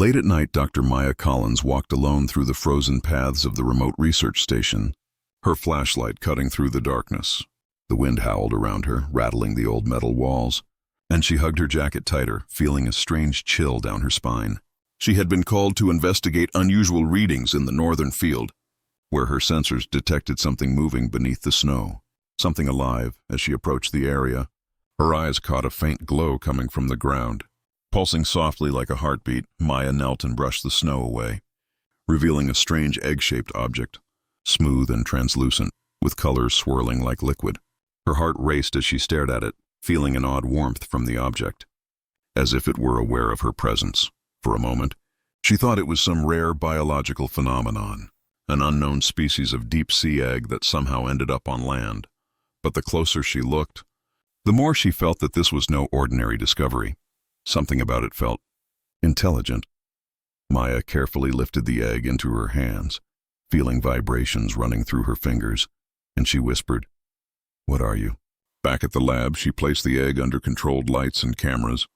Late at night, Dr. Maya Collins walked alone through the frozen paths of the remote research station, her flashlight cutting through the darkness. The wind howled around her, rattling the old metal walls, and she hugged her jacket tighter, feeling a strange chill down her spine. She had been called to investigate unusual readings in the northern field, where her sensors detected something moving beneath the snow, something alive. As she approached the area, her eyes caught a faint glow coming from the ground. Pulsing softly like a heartbeat, Maya knelt and brushed the snow away, revealing a strange egg-shaped object, smooth and translucent, with colors swirling like liquid. Her heart raced as she stared at it, feeling an odd warmth from the object, as if it were aware of her presence. For a moment, she thought it was some rare biological phenomenon, an unknown species of deep-sea egg that somehow ended up on land. But the closer she looked, the more she felt that this was no ordinary discovery. Something about it felt intelligent. Maya carefully lifted the egg into her hands, feeling vibrations running through her fingers, and she whispered, "What are you?" Back at the lab, she placed the egg under controlled lights and cameras,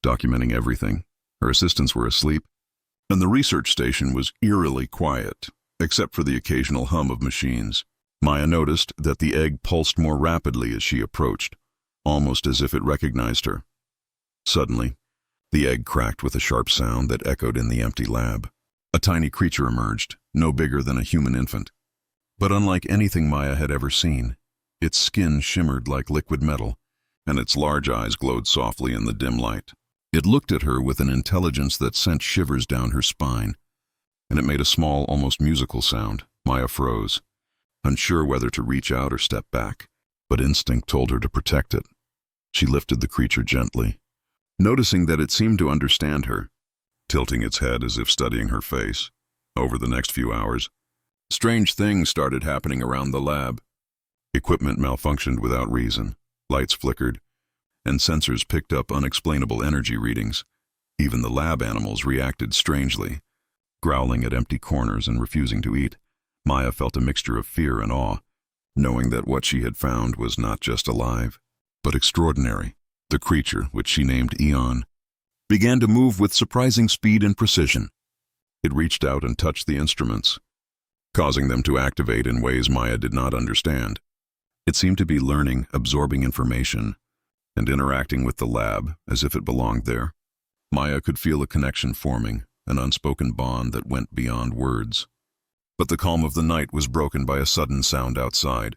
documenting everything. Her assistants were asleep, and the research station was eerily quiet, except for the occasional hum of machines. Maya noticed that the egg pulsed more rapidly as she approached, almost as if it recognized her. Suddenly, the egg cracked with a sharp sound that echoed in the empty lab. A tiny creature emerged, no bigger than a human infant. But unlike anything Maya had ever seen, its skin shimmered like liquid metal, and its large eyes glowed softly in the dim light. It looked at her with an intelligence that sent shivers down her spine, and it made a small, almost musical sound. Maya froze, unsure whether to reach out or step back, but instinct told her to protect it. She lifted the creature gently, noticing that it seemed to understand her, tilting its head as if studying her face. Over the next few hours, strange things started happening around the lab. Equipment malfunctioned without reason, lights flickered, and sensors picked up unexplainable energy readings. Even the lab animals reacted strangely, growling at empty corners and refusing to eat. Maya felt a mixture of fear and awe, knowing that what she had found was not just alive, but extraordinary. The creature, which she named Eon, began to move with surprising speed and precision. It reached out and touched the instruments, causing them to activate in ways Maya did not understand. It seemed to be learning, absorbing information, and interacting with the lab as if it belonged there. Maya could feel a connection forming, an unspoken bond that went beyond words. But the calm of the night was broken by a sudden sound outside.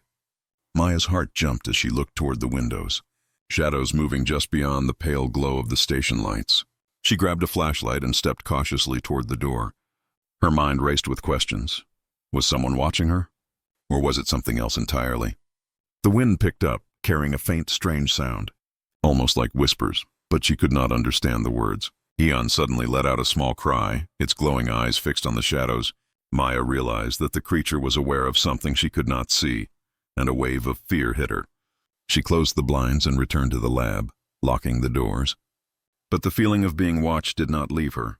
Maya's heart jumped as she looked toward the windows, shadows moving just beyond the pale glow of the station lights. She grabbed a flashlight and stepped cautiously toward the door. Her mind raced with questions. Was someone watching her? Or was it something else entirely? The wind picked up, carrying a faint, strange sound, almost like whispers, but she could not understand the words. Eon suddenly let out a small cry, its glowing eyes fixed on the shadows. Maya realized that the creature was aware of something she could not see, and a wave of fear hit her. She closed the blinds and returned to the lab, locking the doors. But the feeling of being watched did not leave her.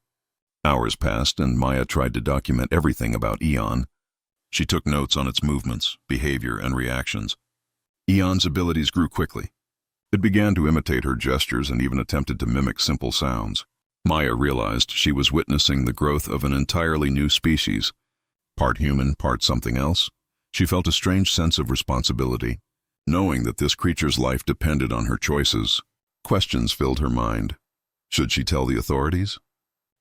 Hours passed, and Maya tried to document everything about Eon. She took notes on its movements, behavior, and reactions. Eon's abilities grew quickly. It began to imitate her gestures and even attempted to mimic simple sounds. Maya realized she was witnessing the growth of an entirely new species. Part human, part something else. She felt a strange sense of responsibility, knowing that this creature's life depended on her choices. Questions filled her mind. Should she tell the authorities?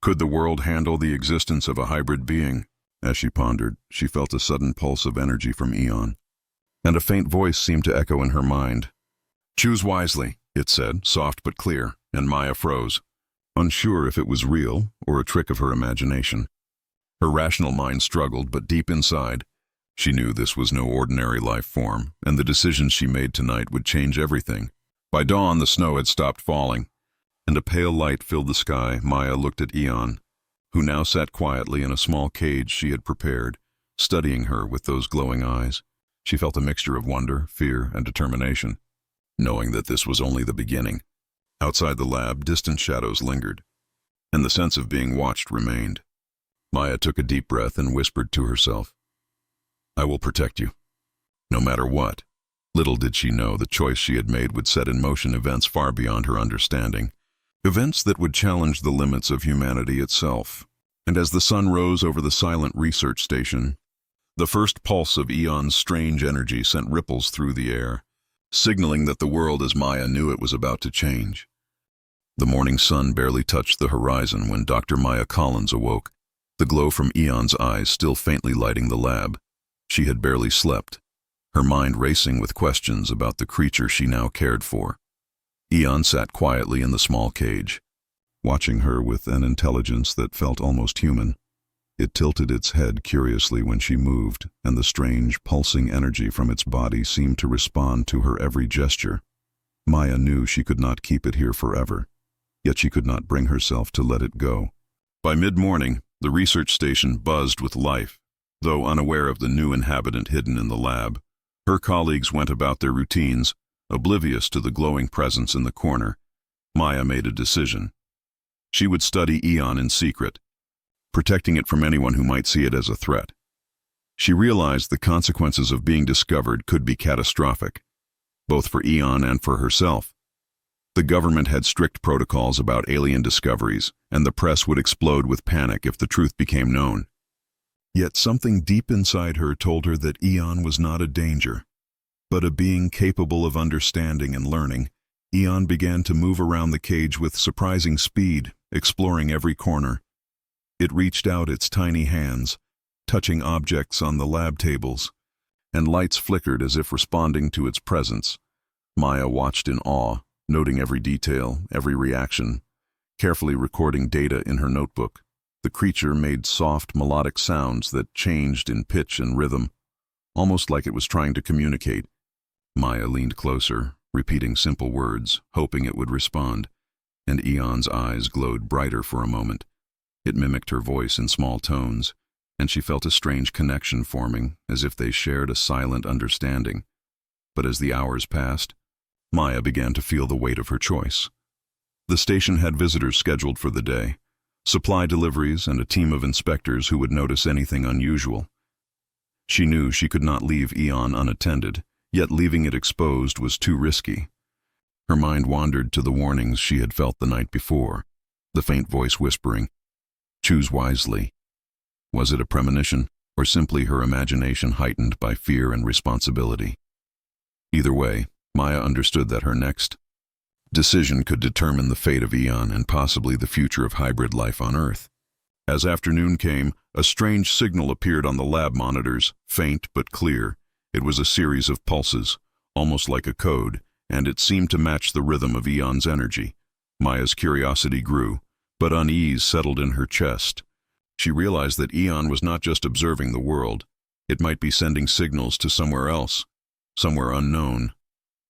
Could the world handle the existence of a hybrid being? As she pondered, she felt a sudden pulse of energy from Eon, and a faint voice seemed to echo in her mind. "Choose wisely," it said, soft but clear, and Maya froze, unsure if it was real or a trick of her imagination. Her rational mind struggled, but deep inside, she knew this was no ordinary life form, and the decisions she made tonight would change everything. By dawn, the snow had stopped falling, and a pale light filled the sky. Maya looked at Eon, who now sat quietly in a small cage she had prepared, studying her with those glowing eyes. She felt a mixture of wonder, fear, and determination, knowing that this was only the beginning. Outside the lab, distant shadows lingered, and the sense of being watched remained. Maya took a deep breath and whispered to herself, "I will protect you, no matter what." Little did she know the choice she had made would set in motion events far beyond her understanding. Events that would challenge the limits of humanity itself. And as the sun rose over the silent research station, the first pulse of Eon's strange energy sent ripples through the air, signaling that the world as Maya knew it was about to change. The morning sun barely touched the horizon when Dr. Maya Collins awoke, the glow from Eon's eyes still faintly lighting the lab. She had barely slept, her mind racing with questions about the creature she now cared for. Eon sat quietly in the small cage, watching her with an intelligence that felt almost human. It tilted its head curiously when she moved, and the strange, pulsing energy from its body seemed to respond to her every gesture. Maya knew she could not keep it here forever, yet she could not bring herself to let it go. By mid-morning, the research station buzzed with life. Though unaware of the new inhabitant hidden in the lab, her colleagues went about their routines, oblivious to the glowing presence in the corner. Maya made a decision. She would study Eon in secret, protecting it from anyone who might see it as a threat. She realized the consequences of being discovered could be catastrophic, both for Eon and for herself. The government had strict protocols about alien discoveries, and the press would explode with panic if the truth became known. Yet something deep inside her told her that Eon was not a danger, but a being capable of understanding and learning. Eon began to move around the cage with surprising speed, exploring every corner. It reached out its tiny hands, touching objects on the lab tables, and lights flickered as if responding to its presence. Maya watched in awe, noting every detail, every reaction, carefully recording data in her notebook. The creature made soft, melodic sounds that changed in pitch and rhythm, almost like it was trying to communicate. Maya leaned closer, repeating simple words, hoping it would respond, and Eon's eyes glowed brighter for a moment. It mimicked her voice in small tones, and she felt a strange connection forming, as if they shared a silent understanding. But as the hours passed, Maya began to feel the weight of her choice. The station had visitors scheduled for the day, supply deliveries, and a team of inspectors who would notice anything unusual. She knew she could not leave Eon unattended, yet leaving it exposed was too risky. Her mind wandered to the warnings she had felt the night before, the faint voice whispering, "Choose wisely." Was it a premonition, or simply her imagination heightened by fear and responsibility? Either way, Maya understood that her next decision could determine the fate of Eon and possibly the future of hybrid life on Earth. As afternoon came, a strange signal appeared on the lab monitors, faint but clear. It was a series of pulses, almost like a code, and it seemed to match the rhythm of Eon's energy. Maya's curiosity grew, but unease settled in her chest. She realized that Eon was not just observing the world. It might be sending signals to somewhere else, somewhere unknown.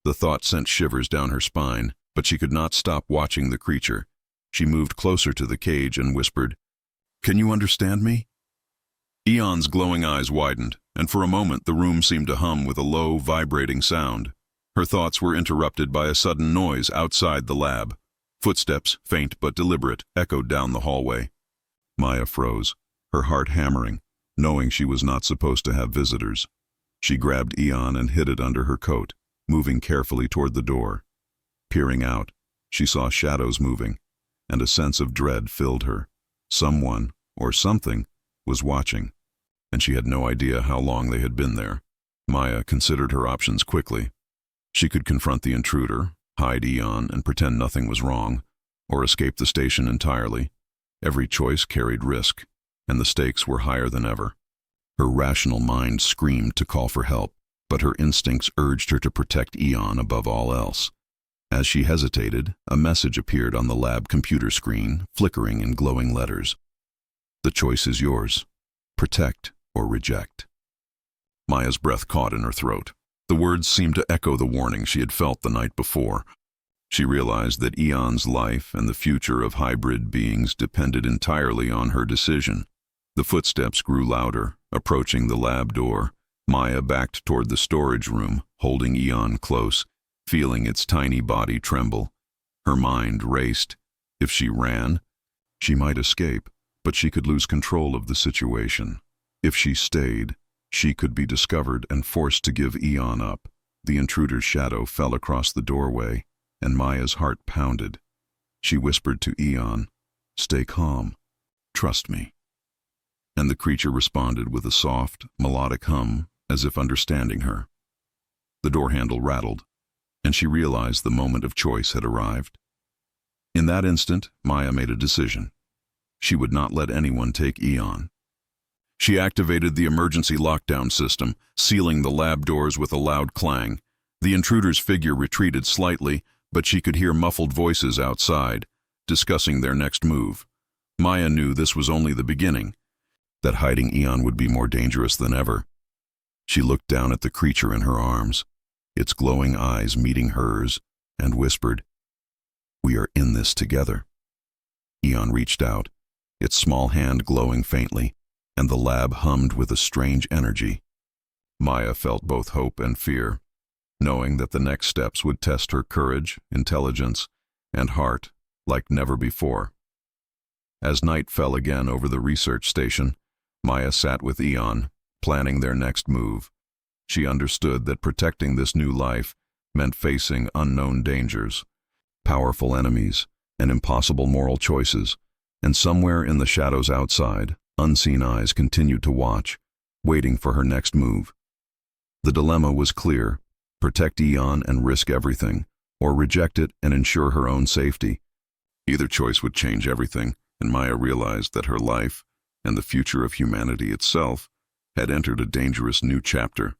The thought sent shivers down her spine, but she could not stop watching the creature. She moved closer to the cage and whispered, "Can you understand me?" Eon's glowing eyes widened, and for a moment the room seemed to hum with a low, vibrating sound. Her thoughts were interrupted by a sudden noise outside the lab. Footsteps, faint but deliberate, echoed down the hallway. Maya froze, her heart hammering, knowing she was not supposed to have visitors. She grabbed Eon and hid it under her coat, moving carefully toward the door. Peering out, she saw shadows moving, and a sense of dread filled her. Someone, or something, was watching, and she had no idea how long they had been there. Maya considered her options quickly. She could confront the intruder, hide Eon and pretend nothing was wrong, or escape the station entirely. Every choice carried risk, and the stakes were higher than ever. Her rational mind screamed to call for help, but her instincts urged her to protect Eon above all else. As she hesitated, a message appeared on the lab computer screen, flickering in glowing letters. "The choice is yours. Protect or reject." Maya's breath caught in her throat. The words seemed to echo the warning she had felt the night before. She realized that Eon's life and the future of hybrid beings depended entirely on her decision. The footsteps grew louder, approaching the lab door. Maya backed toward the storage room, holding Eon close, feeling its tiny body tremble. Her mind raced. If she ran, she might escape, but she could lose control of the situation. If she stayed, she could be discovered and forced to give Eon up. The intruder's shadow fell across the doorway, and Maya's heart pounded. She whispered to Eon, "Stay calm. Trust me." And the creature responded with a soft, melodic hum, as if understanding her. The door handle rattled, and she realized the moment of choice had arrived. In that instant, Maya made a decision. She would not let anyone take Eon. She activated the emergency lockdown system, sealing the lab doors with a loud clang. The intruder's figure retreated slightly, but she could hear muffled voices outside, discussing their next move. Maya knew this was only the beginning, that hiding Eon would be more dangerous than ever. She looked down at the creature in her arms, its glowing eyes meeting hers, and whispered, "We are in this together." Eon reached out, its small hand glowing faintly, and the lab hummed with a strange energy. Maya felt both hope and fear, knowing that the next steps would test her courage, intelligence, and heart like never before. As night fell again over the research station, Maya sat with Eon, planning their next move. She understood that protecting this new life meant facing unknown dangers, powerful enemies, and impossible moral choices, and somewhere in the shadows outside, unseen eyes continued to watch, waiting for her next move. The dilemma was clear: protect Eon and risk everything, or reject it and ensure her own safety. Either choice would change everything, and Maya realized that her life, and the future of humanity itself, had entered a dangerous new chapter.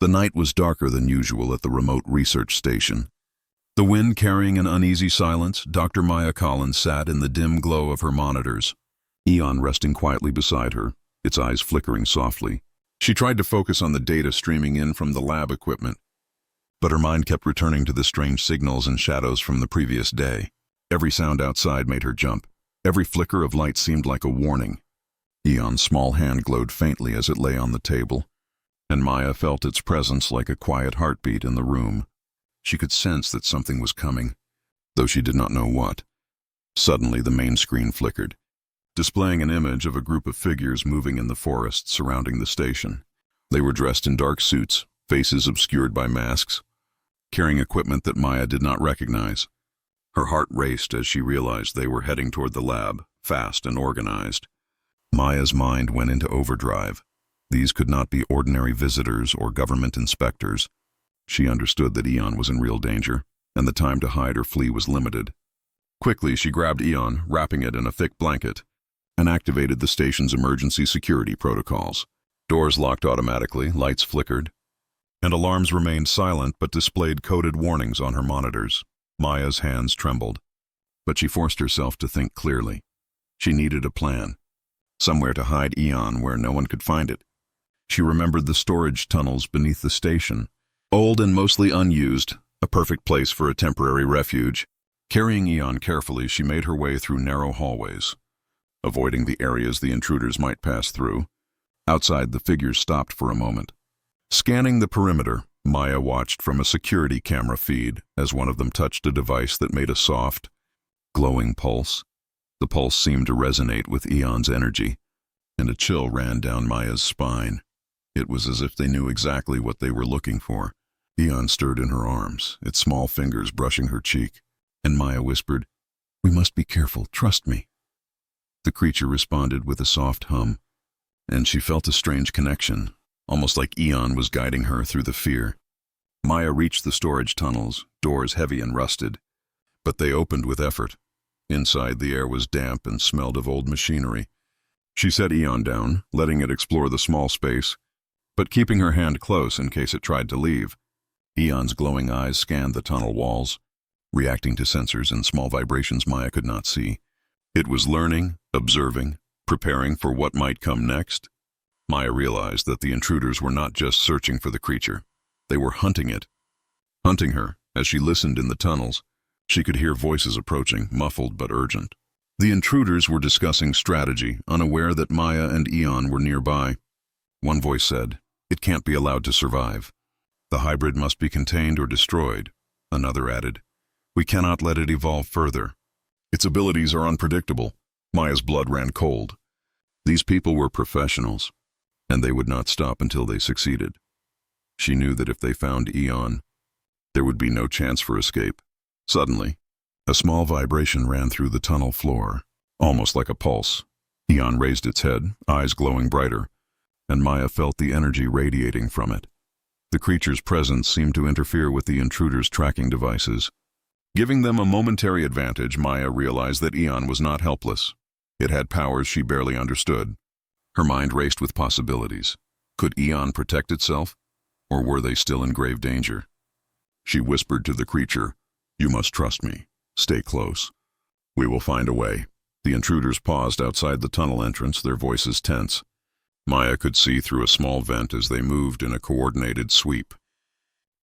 The night was darker than usual at the remote research station. The wind carrying an uneasy silence, Dr. Maya Collins sat in the dim glow of her monitors, Eon resting quietly beside her, its eyes flickering softly. She tried to focus on the data streaming in from the lab equipment, but her mind kept returning to the strange signals and shadows from the previous day. Every sound outside made her jump. Every flicker of light seemed like a warning. Eon's small hand glowed faintly as it lay on the table, and Maya felt its presence like a quiet heartbeat in the room. She could sense that something was coming, though she did not know what. Suddenly, the main screen flickered, displaying an image of a group of figures moving in the forest surrounding the station. They were dressed in dark suits, faces obscured by masks, carrying equipment that Maya did not recognize. Her heart raced as she realized they were heading toward the lab, fast and organized. Maya's mind went into overdrive. These could not be ordinary visitors or government inspectors. She understood that Eon was in real danger, and the time to hide or flee was limited. Quickly, she grabbed Eon, wrapping it in a thick blanket, and activated the station's emergency security protocols. Doors locked automatically, lights flickered, and alarms remained silent but displayed coded warnings on her monitors. Maya's hands trembled, but she forced herself to think clearly. She needed a plan, somewhere to hide Eon where no one could find it. She remembered the storage tunnels beneath the station, old and mostly unused, a perfect place for a temporary refuge. Carrying Eon carefully, she made her way through narrow hallways, avoiding the areas the intruders might pass through. Outside, the figures stopped for a moment. Scanning the perimeter, Maya watched from a security camera feed as one of them touched a device that made a soft, glowing pulse. The pulse seemed to resonate with Eon's energy, and a chill ran down Maya's spine. It was as if they knew exactly what they were looking for. Eon stirred in her arms, its small fingers brushing her cheek, and Maya whispered, "We must be careful, trust me." The creature responded with a soft hum, and she felt a strange connection, almost like Eon was guiding her through the fear. Maya reached the storage tunnels, doors heavy and rusted, but they opened with effort. Inside, the air was damp and smelled of old machinery. She set Eon down, letting it explore the small space, but keeping her hand close in case it tried to leave. Eon's glowing eyes scanned the tunnel walls, reacting to sensors and small vibrations Maya could not see. It was learning, observing, preparing for what might come next. Maya realized that the intruders were not just searching for the creature. They were hunting it. Hunting her. As she listened in the tunnels, she could hear voices approaching, muffled but urgent. The intruders were discussing strategy, unaware that Maya and Eon were nearby. One voice said, "It can't be allowed to survive. The hybrid must be contained or destroyed." Another added, "We cannot let it evolve further. Its abilities are unpredictable." Maya's blood ran cold. These people were professionals, and they would not stop until they succeeded. She knew that if they found Eon, there would be no chance for escape. Suddenly, A small vibration ran through the tunnel floor, almost like a pulse. Eon raised its head, eyes glowing brighter, and Maya felt the energy radiating from it. The creature's presence seemed to interfere with the intruders' tracking devices. Giving them a momentary advantage, Maya realized that Eon was not helpless. It had powers she barely understood. Her mind raced with possibilities. Could Eon protect itself, or were they still in grave danger? She whispered to the creature, "You must trust me. Stay close. We will find a way." The intruders paused outside the tunnel entrance, their voices tense. Maya could see through a small vent as they moved in a coordinated sweep.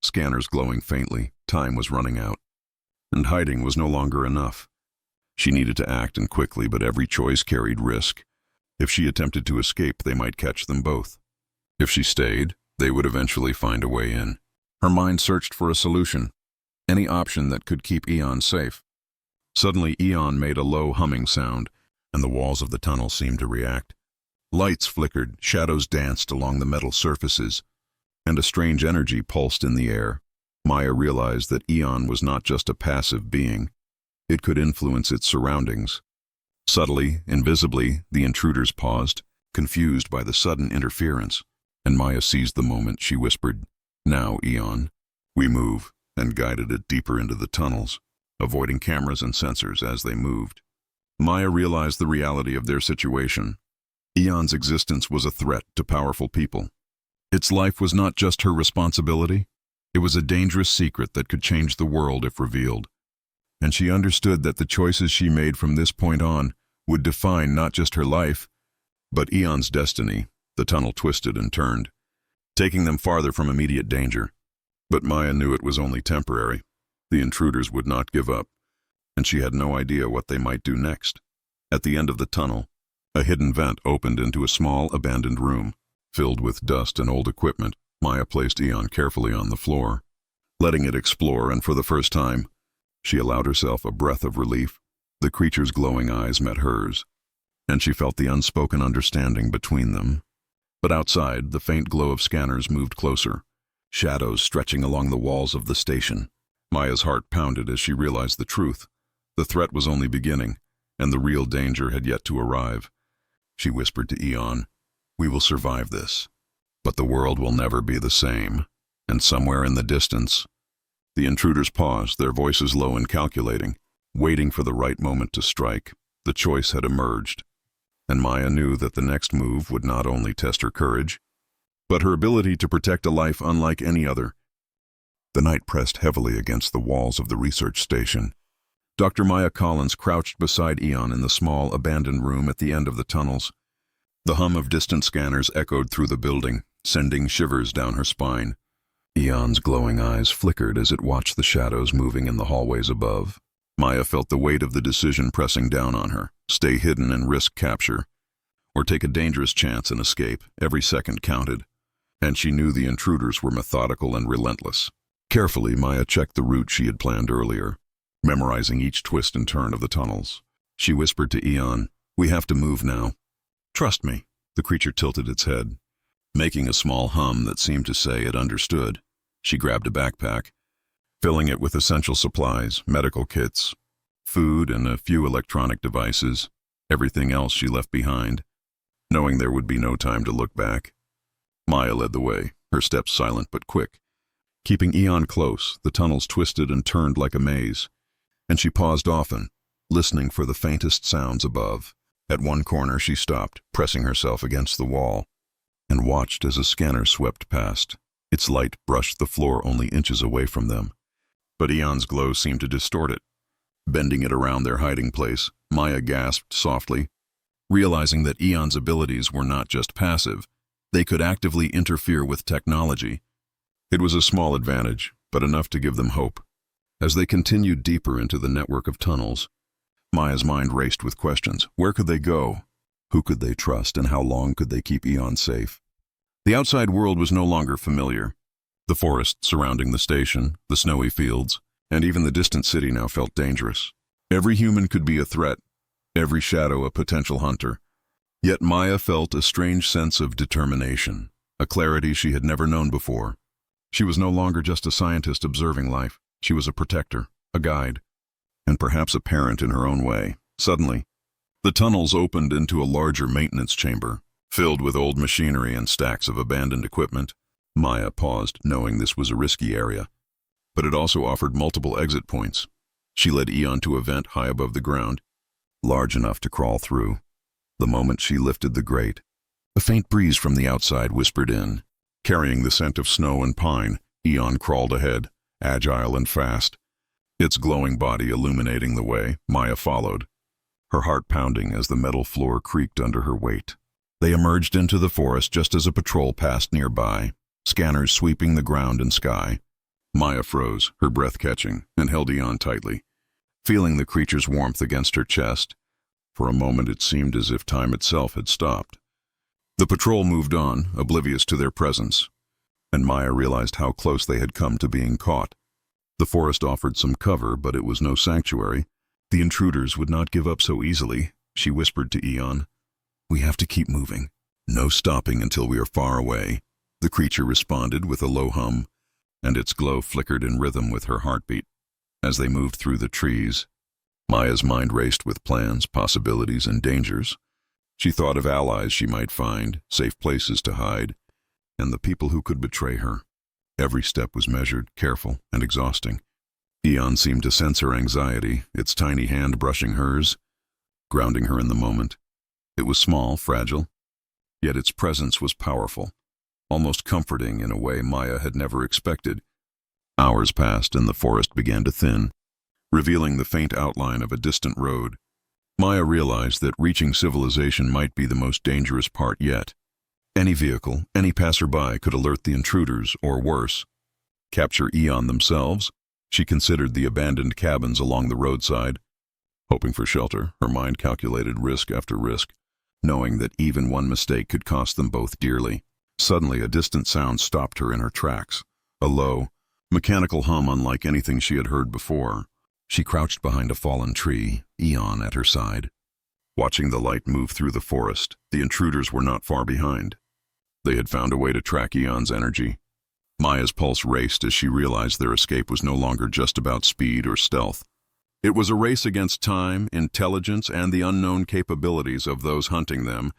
Scanners glowing faintly, time was running out. And hiding was no longer enough. She needed to act, and quickly, but every choice carried risk. If she attempted to escape, they might catch them both. If she stayed, they would eventually find a way in. Her mind searched for a solution, any option that could keep Eon safe. Suddenly, Eon made a low humming sound, and the walls of the tunnel seemed to react. Lights flickered, shadows danced along the metal surfaces, and a strange energy pulsed in the air. Maya realized that Eon was not just a passive being. It could influence its surroundings. Subtly, invisibly, the intruders paused, confused by the sudden interference, and Maya seized the moment. She whispered, "Now, Eon." We move, and guided it deeper into the tunnels, avoiding cameras and sensors as they moved. Maya realized the reality of their situation. Eon's existence was a threat to powerful people. Its life was not just her responsibility. It was a dangerous secret that could change the world if revealed. And she understood that the choices she made from this point on would define not just her life, but Eon's destiny. The tunnel twisted and turned, taking them farther from immediate danger. But Maya knew it was only temporary. The intruders would not give up, and she had no idea what they might do next. At the end of the tunnel, a hidden vent opened into a small, abandoned room. Filled with dust and old equipment, Maya placed Eon carefully on the floor, letting it explore, and for the first time, she allowed herself a breath of relief. The creature's glowing eyes met hers, and she felt the unspoken understanding between them. But outside, the faint glow of scanners moved closer, shadows stretching along the walls of the station. Maya's heart pounded as she realized the truth. The threat was only beginning, and the real danger had yet to arrive. She whispered to Eon, "We will survive this, but the world will never be the same." And somewhere in the distance, the intruders paused, their voices low and calculating, waiting for the right moment to strike. The choice had emerged, and Maya knew that the next move would not only test her courage, but her ability to protect a life unlike any other. The night pressed heavily against the walls of the research station. Dr. Maya Collins crouched beside Eon in the small, abandoned room at the end of the tunnels. The hum of distant scanners echoed through the building, sending shivers down her spine. Eon's glowing eyes flickered as it watched the shadows moving in the hallways above. Maya felt the weight of the decision pressing down on her: stay hidden and risk capture, or take a dangerous chance and escape. Every second counted, and she knew the intruders were methodical and relentless. Carefully, Maya checked the route she had planned earlier, memorizing each twist and turn of the tunnels. She whispered to Eon, "We have to move now. Trust me." The creature tilted its head, making a small hum that seemed to say it understood. She grabbed a backpack, filling it with essential supplies, medical kits, food, and a few electronic devices. Everything else she left behind, knowing there would be no time to look back. Maya led the way, her steps silent but quick. Keeping Eon close, the tunnels twisted and turned like a maze, and she paused often, listening for the faintest sounds above. At one corner she stopped, pressing herself against the wall, and watched as a scanner swept past. Its light brushed the floor only inches away from them, but Eon's glow seemed to distort it. Bending it around their hiding place, Maya gasped softly, realizing that Eon's abilities were not just passive. They could actively interfere with technology. It was a small advantage, but enough to give them hope. As they continued deeper into the network of tunnels, Maya's mind raced with questions. Where could they go? Who could they trust, and how long could they keep Eon safe? The outside world was no longer familiar. The forest surrounding the station, the snowy fields, and even the distant city now felt dangerous. Every human could be a threat, every shadow a potential hunter. Yet Maya felt a strange sense of determination, a clarity she had never known before. She was no longer just a scientist observing life. She was a protector, a guide. and perhaps a parent in her own way. Suddenly, the tunnels opened into a larger maintenance chamber, filled with old machinery and stacks of abandoned equipment. Maya paused, knowing this was a risky area, but it also offered multiple exit points. She led Eon to a vent high above the ground, large enough to crawl through. The moment she lifted the grate, a faint breeze from the outside whispered in. Carrying the scent of snow and pine, Eon crawled ahead, agile and fast. Its glowing body illuminating the way, Maya followed, her heart pounding as the metal floor creaked under her weight. They emerged into the forest just as a patrol passed nearby, scanners sweeping the ground and sky. Maya froze, her breath catching, and held Eon tightly, feeling the creature's warmth against her chest. For a moment it seemed as if time itself had stopped. The patrol moved on, oblivious to their presence, and Maya realized how close they had come to being caught. The forest offered some cover, but it was no sanctuary. The intruders would not give up so easily, she whispered to Eon. We have to keep moving. No stopping until we are far away. The creature responded with a low hum, and its glow flickered in rhythm with her heartbeat. As they moved through the trees, Maya's mind raced with plans, possibilities, and dangers. She thought of allies she might find, safe places to hide, and the people who could betray her. Every step was measured, careful, and exhausting. Eon seemed to sense her anxiety, its tiny hand brushing hers, grounding her in the moment. It was small, fragile, yet its presence was powerful, almost comforting in a way Maya had never expected. Hours passed and the forest began to thin, revealing the faint outline of a distant road. Maya realized that reaching civilization might be the most dangerous part yet. Any vehicle, any passerby could alert the intruders, or worse, capture Eon themselves. She considered the abandoned cabins along the roadside. Hoping for shelter, her mind calculated risk after risk, knowing that even one mistake could cost them both dearly. Suddenly, a distant sound stopped her in her tracks, a low, mechanical hum unlike anything she had heard before. She crouched behind a fallen tree, Eon at her side. Watching the light move through the forest, the intruders were not far behind. They had found a way to track Eon's energy. Maya's pulse raced as she realized their escape was no longer just about speed or stealth. It was a race against time, intelligence, and the unknown capabilities of those hunting them.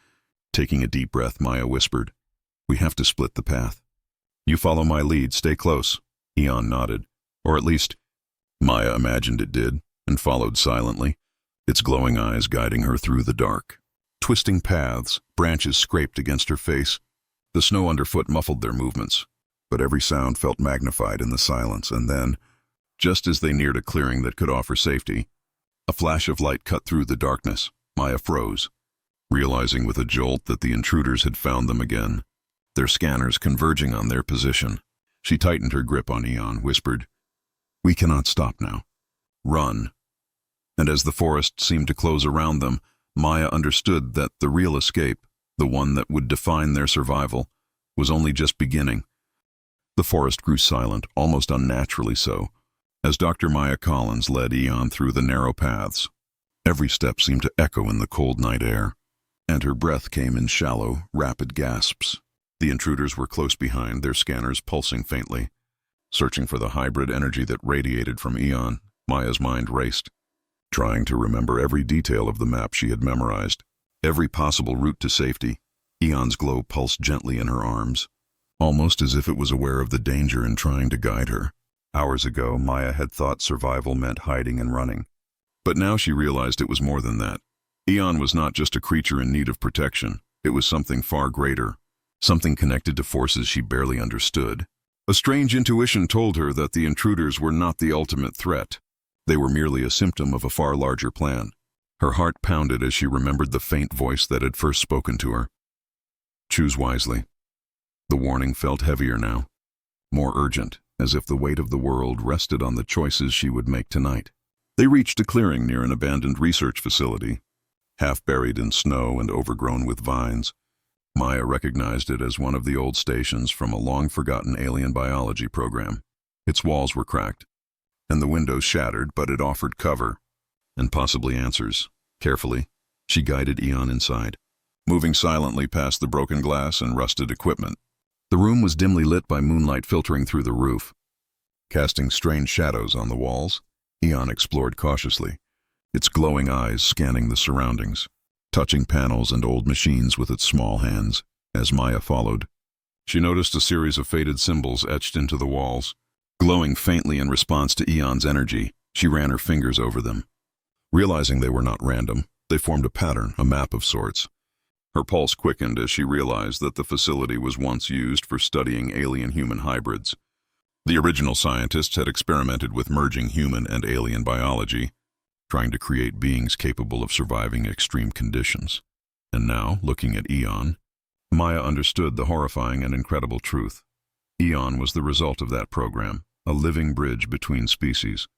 Taking a deep breath, Maya whispered, "We have to split the path. You follow my lead, stay close." Eon nodded, or at least, Maya imagined it did, and followed silently, its glowing eyes guiding her through the dark. Twisting paths, branches scraped against her face. The snow underfoot muffled their movements, but every sound felt magnified in the silence, and then, just as they neared a clearing that could offer safety, a flash of light cut through the darkness. Maya froze, realizing with a jolt that the intruders had found them again, their scanners converging on their position. She tightened her grip on Eon, whispered, "We cannot stop now. Run." And as the forest seemed to close around them, Maya understood that the real escape, the one that would define their survival, was only just beginning. The forest grew silent, almost unnaturally so, as Dr. Maya Collins led Eon through the narrow paths. Every step seemed to echo in the cold night air, and her breath came in shallow, rapid gasps. The intruders were close behind, their scanners pulsing faintly. Searching for the hybrid energy that radiated from Eon, Maya's mind raced, trying to remember every detail of the map she had memorized, every possible route to safety. Eon's glow pulsed gently in her arms, almost as if it was aware of the danger in trying to guide her. Hours ago, Maya had thought survival meant hiding and running. But now she realized it was more than that. Eon was not just a creature in need of protection. It was something far greater, something connected to forces she barely understood. A strange intuition told her that the intruders were not the ultimate threat. They were merely a symptom of a far larger plan. Her heart pounded as she remembered the faint voice that had first spoken to her. Choose wisely. The warning felt heavier now, more urgent, as if the weight of the world rested on the choices she would make tonight. They reached a clearing near an abandoned research facility, half buried in snow and overgrown with vines. Maya recognized it as one of the old stations from a long-forgotten alien biology program. Its walls were cracked, and the windows shattered, but it offered cover, and possibly answers. Carefully, she guided Eon inside, moving silently past the broken glass and rusted equipment. The room was dimly lit by moonlight filtering through the roof, casting strange shadows on the walls. Eon explored cautiously, its glowing eyes scanning the surroundings, touching panels and old machines with its small hands. As Maya followed, she noticed a series of faded symbols etched into the walls. Glowing faintly in response to Eon's energy, she ran her fingers over them. Realizing they were not random, they formed a pattern, a map of sorts. Her pulse quickened as she realized that the facility was once used for studying alien-human hybrids. The original scientists had experimented with merging human and alien biology, trying to create beings capable of surviving extreme conditions. And now, looking at Eon, Maya understood the horrifying and incredible truth. Eon was the result of that program, a living bridge between species.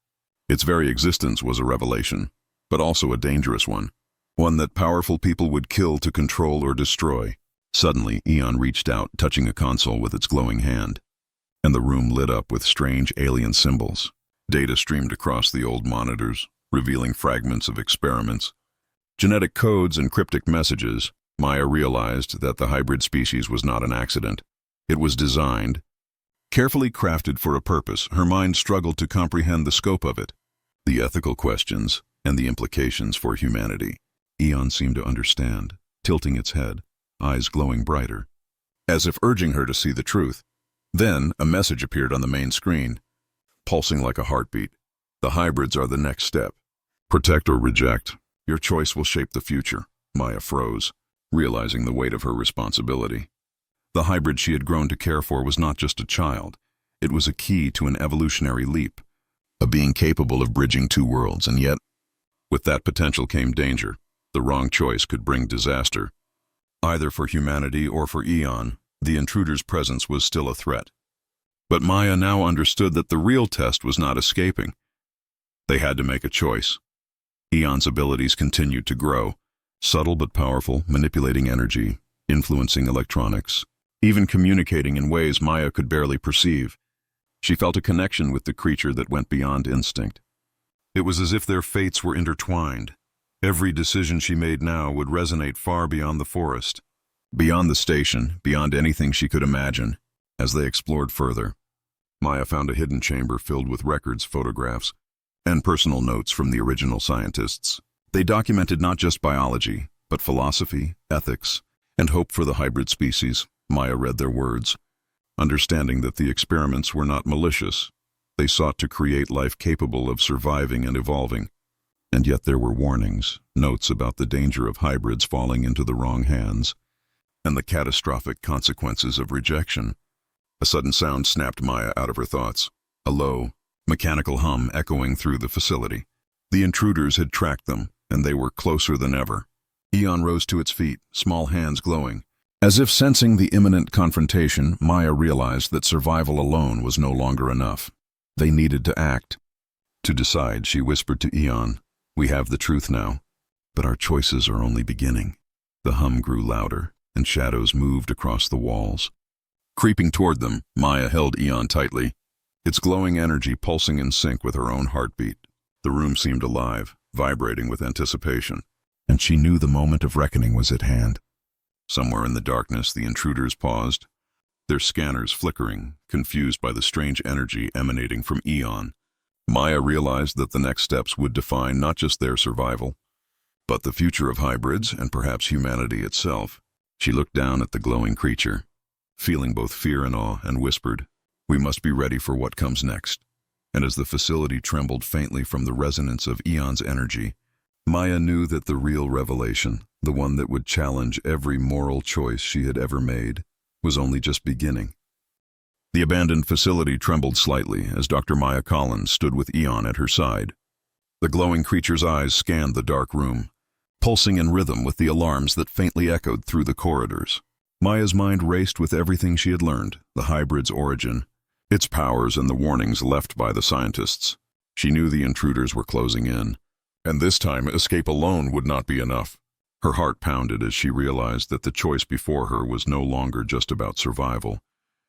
Its very existence was a revelation, but also a dangerous one that powerful people would kill to control or destroy. Suddenly, Eon reached out, touching a console with its glowing hand, and the room lit up with strange alien symbols. Data streamed across the old monitors, revealing fragments of experiments, genetic codes and cryptic messages. Maya realized that the hybrid species was not an accident. It was designed, carefully crafted for a purpose. Her mind struggled to comprehend the scope of it, the ethical questions, and the implications for humanity. Eon seemed to understand, tilting its head, eyes glowing brighter, as if urging her to see the truth. Then, a message appeared on the main screen, pulsing like a heartbeat. The hybrids are the next step. Protect or reject. Your choice will shape the future. Maya froze, realizing the weight of her responsibility. The hybrid she had grown to care for was not just a child. It was a key to an evolutionary leap, a being capable of bridging two worlds, and yet, with that potential came danger. The wrong choice could bring disaster. Either for humanity or for Eon, the intruder's presence was still a threat. But Maya now understood that the real test was not escaping. They had to make a choice. Eon's abilities continued to grow, subtle but powerful, manipulating energy, influencing electronics, even communicating in ways Maya could barely perceive. She felt a connection with the creature that went beyond instinct. It was as if their fates were intertwined. Every decision she made now would resonate far beyond the forest, beyond the station, beyond anything she could imagine. As they explored further, Maya found a hidden chamber filled with records, photographs, and personal notes from the original scientists. They documented not just biology, but philosophy, ethics, and hope for the hybrid species. Maya read their words, understanding that the experiments were not malicious. They sought to create life capable of surviving and evolving. And yet there were warnings, notes about the danger of hybrids falling into the wrong hands, and the catastrophic consequences of rejection. A sudden sound snapped Maya out of her thoughts, a low, mechanical hum echoing through the facility. The intruders had tracked them, and they were closer than ever. Eon rose to its feet, small hands glowing. As if sensing the imminent confrontation, Maya realized that survival alone was no longer enough. They needed to act. To decide, she whispered to Eon, "We have the truth now, but our choices are only beginning." The hum grew louder, and shadows moved across the walls. Creeping toward them, Maya held Eon tightly, its glowing energy pulsing in sync with her own heartbeat. The room seemed alive, vibrating with anticipation, and she knew the moment of reckoning was at hand. Somewhere in the darkness, the intruders paused, their scanners flickering, confused by the strange energy emanating from Eon. Maya realized that the next steps would define not just their survival, but the future of hybrids and perhaps humanity itself. She looked down at the glowing creature, feeling both fear and awe, and whispered, "We must be ready for what comes next." And as the facility trembled faintly from the resonance of Eon's energy, Maya knew that the real revelation, the one that would challenge every moral choice she had ever made, was only just beginning. The abandoned facility trembled slightly as Dr. Maya Collins stood with Eon at her side. The glowing creature's eyes scanned the dark room, pulsing in rhythm with the alarms that faintly echoed through the corridors. Maya's mind raced with everything she had learned, the hybrid's origin, its powers, and the warnings left by the scientists. She knew the intruders were closing in, and this time escape alone would not be enough. Her heart pounded as she realized that the choice before her was no longer just about survival.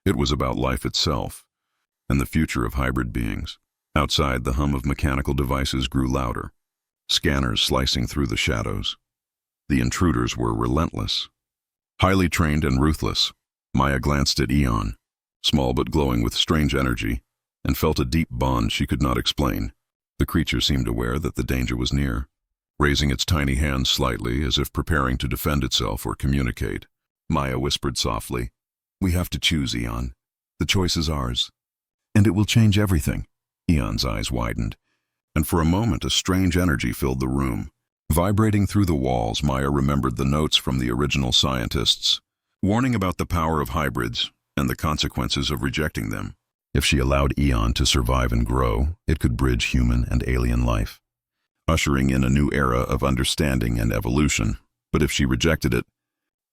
It was about life itself, and the future of hybrid beings. Outside, the hum of mechanical devices grew louder, scanners slicing through the shadows. The intruders were relentless, highly trained and ruthless. Maya glanced at Eon, small but glowing with strange energy, and felt a deep bond she could not explain. The creature seemed aware that the danger was near, raising its tiny hands slightly as if preparing to defend itself or communicate. Maya whispered softly, "We have to choose, Eon. The choice is ours. And it will change everything." Eon's eyes widened, and for a moment a strange energy filled the room. Vibrating through the walls, Maya remembered the notes from the original scientists, warning about the power of hybrids and the consequences of rejecting them. If she allowed Eon to survive and grow, it could bridge human and alien life, ushering in a new era of understanding and evolution. But if she rejected it,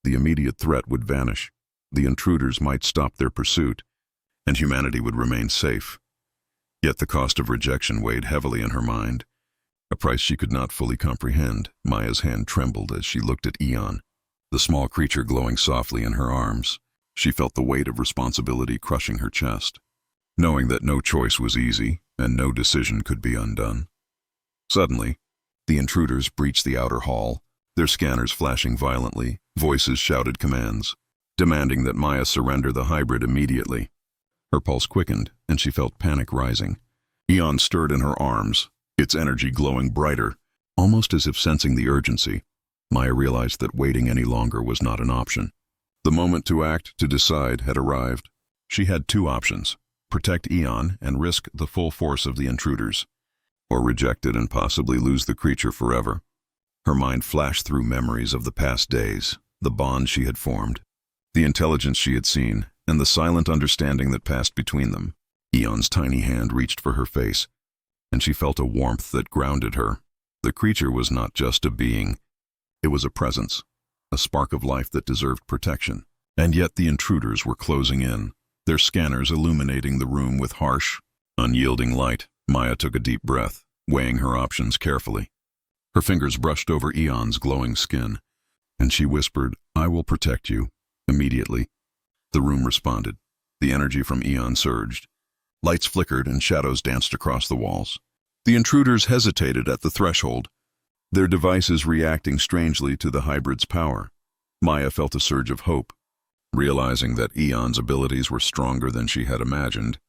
the immediate threat would vanish. The intruders might stop their pursuit, and humanity would remain safe. Yet the cost of rejection weighed heavily in her mind, a price she could not fully comprehend. Maya's hand trembled as she looked at Eon, the small creature glowing softly in her arms. She felt the weight of responsibility crushing her chest, knowing that no choice was easy and no decision could be undone. Suddenly, the intruders breached the outer hall, their scanners flashing violently. Voices shouted commands, demanding that Maya surrender the hybrid immediately. Her pulse quickened, and she felt panic rising. Eon stirred in her arms, its energy glowing brighter, almost as if sensing the urgency. Maya realized that waiting any longer was not an option. The moment to act, to decide, had arrived. She had two options: protect Eon and risk the full force of the intruders, or reject it and possibly lose the creature forever. Her mind flashed through memories of the past days, the bond she had formed, the intelligence she had seen, and the silent understanding that passed between them. Eon's tiny hand reached for her face, and she felt a warmth that grounded her. The creature was not just a being, it was a presence, a spark of life that deserved protection. And yet the intruders were closing in, their scanners illuminating the room with harsh, unyielding light. Maya took a deep breath, weighing her options carefully. Her fingers brushed over Eon's glowing skin, and she whispered, "I will protect you." Immediately, the room responded. The energy from Eon surged. Lights flickered and shadows danced across the walls. The intruders hesitated at the threshold, their devices reacting strangely to the hybrid's power. Maya felt a surge of hope, realizing that Eon's abilities were stronger than she had imagined,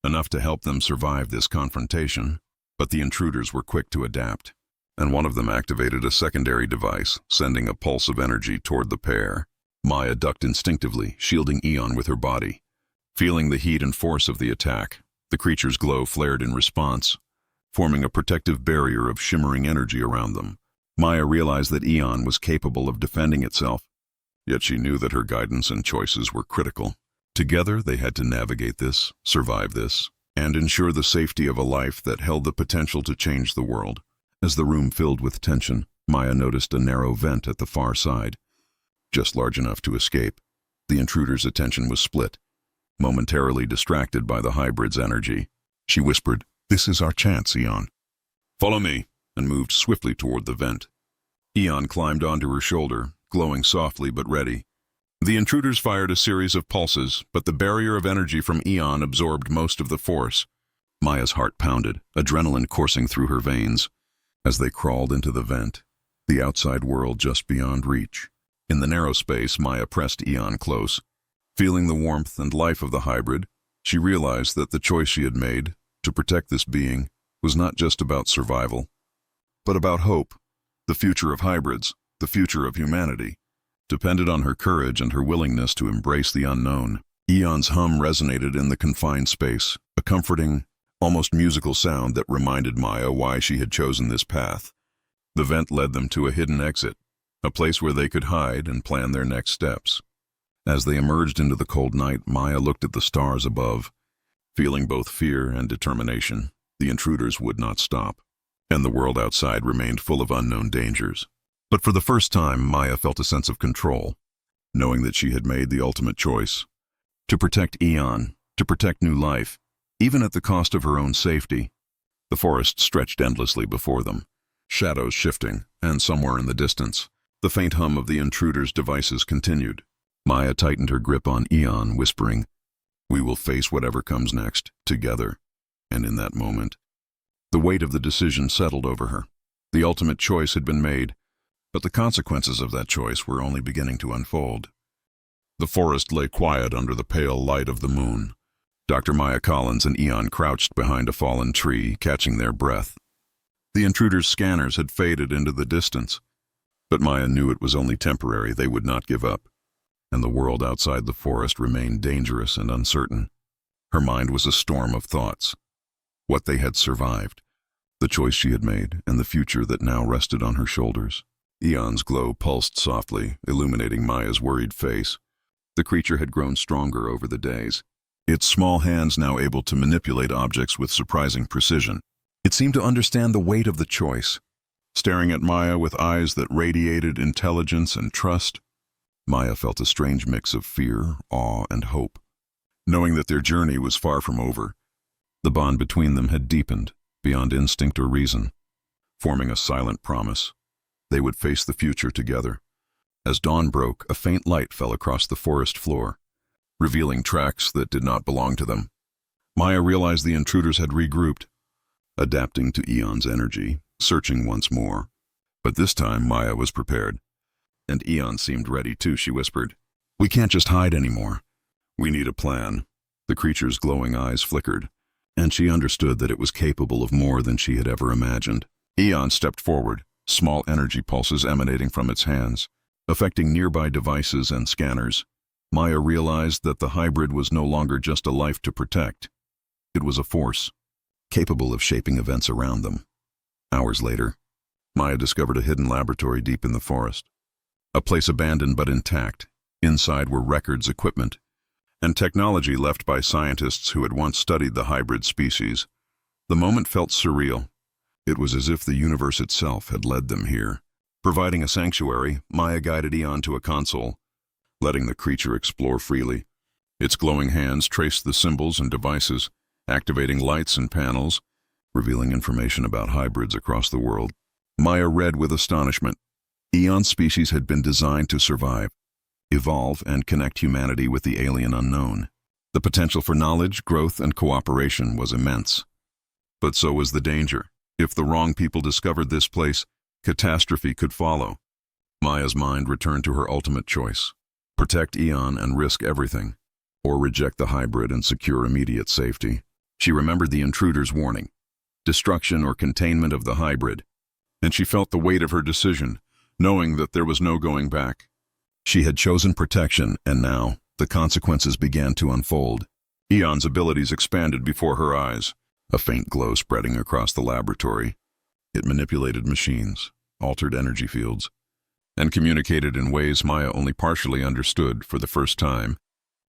enough to help them survive this confrontation. But the intruders were quick to adapt, and one of them activated a secondary device, sending a pulse of energy toward the pair. Maya ducked instinctively, shielding Eon with her body. Feeling the heat and force of the attack, the creature's glow flared in response, forming a protective barrier of shimmering energy around them. Maya realized that Eon was capable of defending itself, yet she knew that her guidance and choices were critical. Together, they had to navigate this, survive this, and ensure the safety of a life that held the potential to change the world. As the room filled with tension, Maya noticed a narrow vent at the far side, just large enough to escape. The intruder's attention was split, momentarily distracted by the hybrid's energy. She whispered, "This is our chance, Eon. Follow me," and moved swiftly toward the vent. Eon climbed onto her shoulder, glowing softly but ready. The intruders fired a series of pulses, but the barrier of energy from Eon absorbed most of the force. Maya's heart pounded, adrenaline coursing through her veins. As they crawled into the vent, the outside world just beyond reach. In the narrow space, Maya pressed Eon close. Feeling the warmth and life of the hybrid, she realized that the choice she had made, to protect this being, was not just about survival, but about hope. The future of hybrids, the future of humanity, depended on her courage and her willingness to embrace the unknown. Eon's hum resonated in the confined space, a comforting, almost musical sound that reminded Maya why she had chosen this path. The vent led them to a hidden exit, a place where they could hide and plan their next steps. As they emerged into the cold night, Maya looked at the stars above, feeling both fear and determination. The intruders would not stop, and the world outside remained full of unknown dangers. But for the first time, Maya felt a sense of control, knowing that she had made the ultimate choice. To protect Eon, to protect new life, even at the cost of her own safety. The forest stretched endlessly before them, shadows shifting, and somewhere in the distance, the faint hum of the intruders' devices continued. Maya tightened her grip on Eon, whispering, "We will face whatever comes next, together." And in that moment, the weight of the decision settled over her. The ultimate choice had been made, but the consequences of that choice were only beginning to unfold. The forest lay quiet under the pale light of the moon, Dr. Maya Collins and Eon crouched behind a fallen tree, catching their breath. The intruders' scanners had faded into the distance, but Maya knew it was only temporary. They would not give up, and the world outside the forest remained dangerous and uncertain. Her mind was a storm of thoughts. What they had survived, the choice she had made, and the future that now rested on her shoulders. Eon's glow pulsed softly, illuminating Maya's worried face. The creature had grown stronger over the days, its small hands now able to manipulate objects with surprising precision. It seemed to understand the weight of the choice, staring at Maya with eyes that radiated intelligence and trust. Maya felt a strange mix of fear, awe, and hope. Knowing that their journey was far from over, the bond between them had deepened beyond instinct or reason, forming a silent promise. They would face the future together. As dawn broke, a faint light fell across the forest floor, revealing tracks that did not belong to them. Maya realized the intruders had regrouped, adapting to Eon's energy, searching once more. But this time, Maya was prepared. And Eon seemed ready too, she whispered. "We can't just hide anymore. We need a plan." The creature's glowing eyes flickered, and she understood that it was capable of more than she had ever imagined. Eon stepped forward, small energy pulses emanating from its hands, affecting nearby devices and scanners. Maya realized that the hybrid was no longer just a life to protect. It was a force, capable of shaping events around them. Hours later, Maya discovered a hidden laboratory deep in the forest. A place abandoned but intact. Inside were records, equipment, and technology left by scientists who had once studied the hybrid species. The moment felt surreal. It was as if the universe itself had led them here. Providing a sanctuary, Maya guided Eon to a console, letting the creature explore freely. Its glowing hands traced the symbols and devices, activating lights and panels, revealing information about hybrids across the world. Maya read with astonishment. Eon's species had been designed to survive, evolve, and connect humanity with the alien unknown. The potential for knowledge, growth, and cooperation was immense. But so was the danger. If the wrong people discovered this place, catastrophe could follow. Maya's mind returned to her ultimate choice: protect Eon and risk everything, or reject the hybrid and secure immediate safety. She remembered the intruder's warning: destruction or containment of the hybrid, and she felt the weight of her decision, knowing that there was no going back. She had chosen protection, and now the consequences began to unfold. Eon's abilities expanded before her eyes, a faint glow spreading across the laboratory. It manipulated machines, altered energy fields, and communicated in ways Maya only partially understood. For the first time,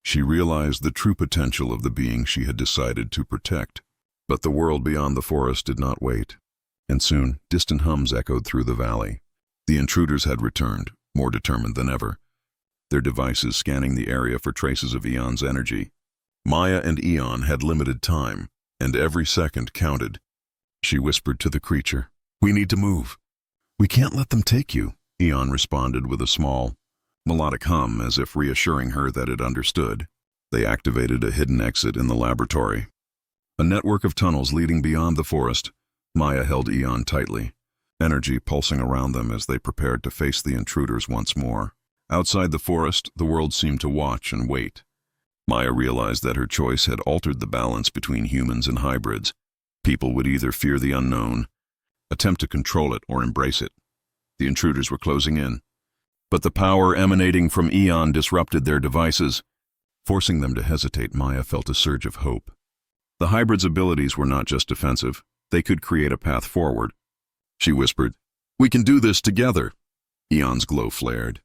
she realized the true potential of the being she had decided to protect. But the world beyond the forest did not wait, and soon distant hums echoed through the valley. The intruders had returned, more determined than ever, their devices scanning the area for traces of Eon's energy. Maya and Eon had limited time, and every second counted. She whispered to the creature, "We need to move." "We can't let them take you," Eon responded with a small, melodic hum, as if reassuring her that it understood. They activated a hidden exit in the laboratory, a network of tunnels leading beyond the forest. Maya held Eon tightly, energy pulsing around them as they prepared to face the intruders once more. Outside the forest, the world seemed to watch and wait. Maya realized that her choice had altered the balance between humans and hybrids. People would either fear the unknown, attempt to control it, or embrace it. The intruders were closing in, but the power emanating from Eon disrupted their devices, forcing them to hesitate. Maya felt a surge of hope. The hybrid's abilities were not just defensive, they could create a path forward. She whispered, "We can do this together." Eon's glow flared,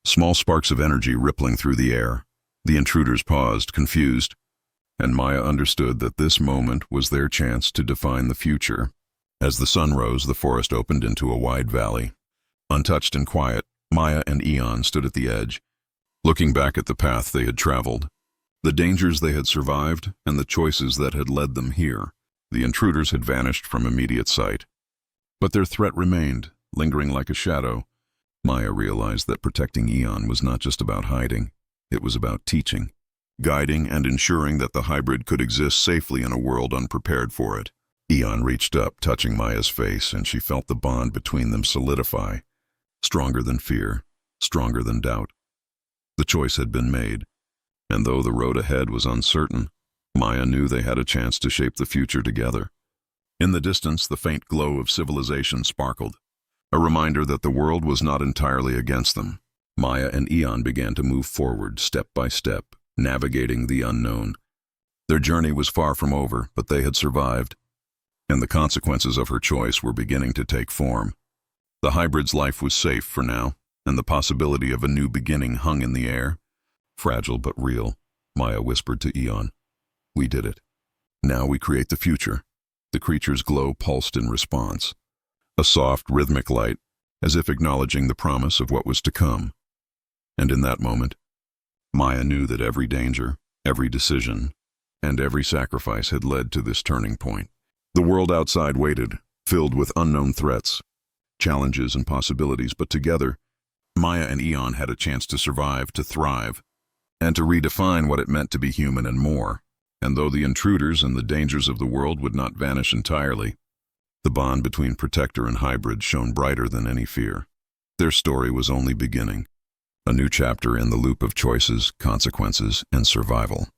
small sparks of energy rippling through the air. The intruders paused, confused, and Maya understood that this moment was their chance to define the future. As the sun rose, the forest opened into a wide valley. Untouched and quiet, Maya and Eon stood at the edge, looking back at the path they had traveled, the dangers they had survived, and the choices that had led them here. The intruders had vanished from immediate sight, but their threat remained, lingering like a shadow. Maya realized that protecting Eon was not just about hiding. It was about teaching, guiding, and ensuring that the hybrid could exist safely in a world unprepared for it. Eon reached up, touching Maya's face, and she felt the bond between them solidify, stronger than fear, stronger than doubt. The choice had been made, and though the road ahead was uncertain, Maya knew they had a chance to shape the future together. In the distance, the faint glow of civilization sparkled, a reminder that the world was not entirely against them. Maya and Eon began to move forward, step by step, navigating the unknown. Their journey was far from over, but they had survived, and the consequences of her choice were beginning to take form. The hybrid's life was safe for now, and the possibility of a new beginning hung in the air. Fragile but real, Maya whispered to Eon. We did it. Now we create the future. The creature's glow pulsed in response. A soft, rhythmic light, as if acknowledging the promise of what was to come. And in that moment, Maya knew that every danger, every decision, and every sacrifice had led to this turning point. The world outside waited, filled with unknown threats, challenges and possibilities, but together, Maya and Eon had a chance to survive, to thrive, and to redefine what it meant to be human and more. And though the intruders and the dangers of the world would not vanish entirely, the bond between protector and hybrid shone brighter than any fear. Their story was only beginning, a new chapter in the loop of choices, consequences, and survival.